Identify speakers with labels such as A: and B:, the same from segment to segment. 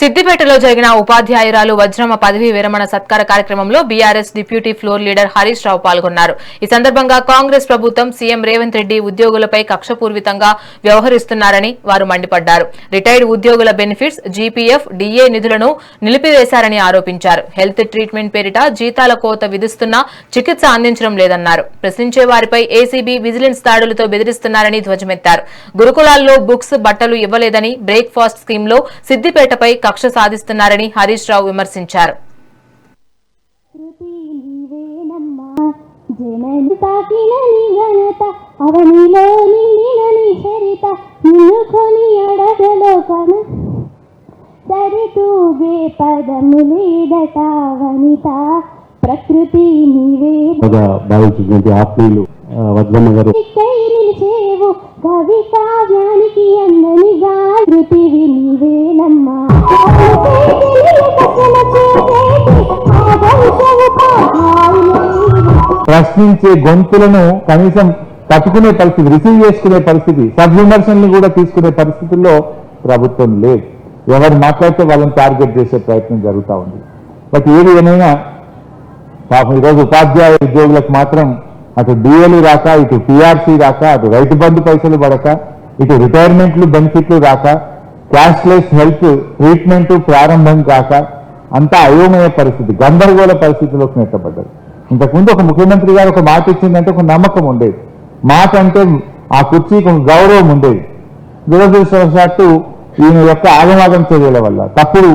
A: సిద్దిపేటలో జరిగిన ఉపాధ్యాయురాలు వజ్రమ పదవీ విరమణ సత్కార కార్యక్రమంలో BRS deputy floor leader Harish Rao పాల్గొన్నారు. ఈ సందర్భంగా కాంగ్రెస్ ప్రభుత్వం సీఎం రేవంత్ రెడ్డి ఉద్యోగులపై కక్షపూర్వితంగా వ్యవహరిస్తున్నారని వారు మండిపడ్డారు. రిటైర్డ్ ఉద్యోగుల బెనిఫిట్స్, జీపీఎఫ్, డీఏ నిధులను నిలిపివేశారని ఆరోపించారు. హెల్త్ ట్రీట్మెంట్ పేరిట జీతాల కోత విధిస్తున్నా చికిత్స అందించడం లేదన్నారు. ప్రశ్నించే వారిపై ఏసీబీ, విజిలెన్స్ దాడులతో బెదిరిస్తున్నారని ధ్వజమెత్తారు. గురుకులాల్లో బుక్స్, బట్టలు ఇవ్వలేదని బ్రేక్ఫాస్ట్ స్కీమ్లో సిద్దిపేటపై కక్ష సాధిస్తున్నారని హరీష్ రావు విమర్శించారు.
B: ప్రకృతి భావించినటువంటి ఆత్మీయులు వజ్రమ్మ గారు కవి కావ్యానికి అందనిగా పృథివి నీవేనమ్మా.
C: ప్రశ్నించే గొంతులను కనీసం తట్టుకునే పరిస్థితి, రిసీవ్ చేసుకునే పరిస్థితి, సద్విమర్శల్ని కూడా తీసుకునే పరిస్థితుల్లో ప్రభుత్వం లేదు. ఎవరు మాట్లాడితే వాళ్ళని టార్గెట్ చేసే ప్రయత్నం జరుగుతూ ఉంది. బట్ ఏది ఏమైనా పాపం ఈరోజు ఉపాధ్యాయ ఉద్యోగులకు మాత్రం అటు డిఏలు రాక, ఇటు టీఆర్సీ రాక, అటు రైతు బంధు పైసలు పడక, ఇటు రిటైర్మెంట్లు బెనిఫిట్లు రాక, క్యాష్లెస్ హెల్త్ ట్రీట్మెంట్ ప్రారంభం కాక అంతా అయోమయ పరిస్థితి, గందరగోళ పరిస్థితిలోకి నెట్టబడ్డారు. ఇంతకుముందు ఒక ముఖ్యమంత్రి గారు ఒక మాట ఇచ్చిందంటే ఒక నమ్మకం ఉండేది, మాట అంటే ఆ కుర్చీకి ఒక గౌరవం ఉండేది. దురదృష్టవశాత్తు ఈయన యొక్క ఆగమాగం చర్యల వల్ల, తప్పుడు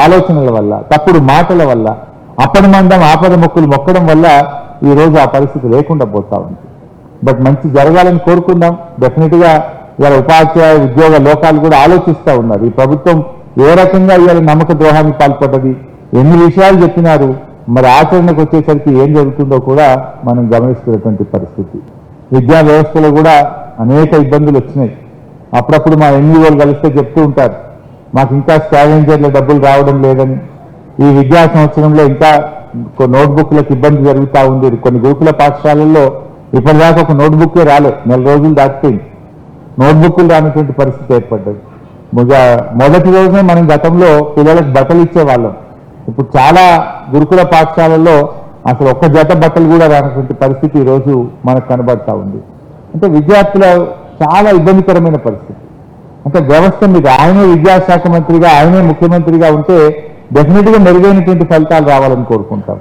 C: ఆలోచనల వల్ల, తప్పుడు మాటల వల్ల, అప్పటి మందం ఆపద మొక్కులు మొక్కడం వల్ల ఈ రోజు ఆ పరిస్థితి లేకుండా పోతా ఉంది. బట్ మంచి జరగాలని కోరుకుందాం. డెఫినెట్ గా ఇవాళ ఉపాధ్యాయ ఉద్యోగ లోకాలు కూడా ఆలోచిస్తూ ఉన్నారు. ఈ ప్రభుత్వం ఏ రకంగా ఇవాళ నమ్మక ద్రోహానికి పాల్పడ్డది, ఎన్ని విషయాలు చెప్పినారు, మరి ఆచరణకు వచ్చేసరికి ఏం జరుగుతుందో కూడా మనం గమనిస్తున్నటువంటి పరిస్థితి. విద్యా వ్యవస్థలో కూడా అనేక ఇబ్బందులు వచ్చినాయి. అప్పుడప్పుడు మా ఎన్ఈఓలు కలిస్తే చెప్తూ ఉంటారు, మాకు ఇంకా స్కావెంజర్ల డబ్బులు రావడం లేదని, ఈ విద్యా సంవత్సరంలో ఇంకా నోట్బుక్లకు ఇబ్బంది జరుగుతూ ఉంది. కొన్ని గురుకుల పాఠశాలల్లో ఇప్పటిదాకా ఒక నోట్బుక్కే రాలేదు, 4 రోజులు దాటిపోయింది. నోట్బుక్లు రానటువంటి పరిస్థితి ఏర్పడ్డది. మొదటి రోజునే మనం గతంలో పిల్లలకు బట్టలు ఇచ్చేవాళ్ళం. ఇప్పుడు చాలా గురుకుల పాఠశాలల్లో అసలు ఒక్క జత బట్టలు కూడా రానటువంటి పరిస్థితి ఈరోజు మనకు కనబడతా ఉంది. అంటే విద్యార్థుల చాలా ఇబ్బందికరమైన పరిస్థితి. అంటే వ్యవస్థ మీద ఆయనే విద్యాశాఖ మంత్రిగా, ఆయనే ముఖ్యమంత్రిగా ఉంటే డెఫినెట్ గా మెరుగైనటువంటి ఫలితాలు రావాలని కోరుకుంటాం.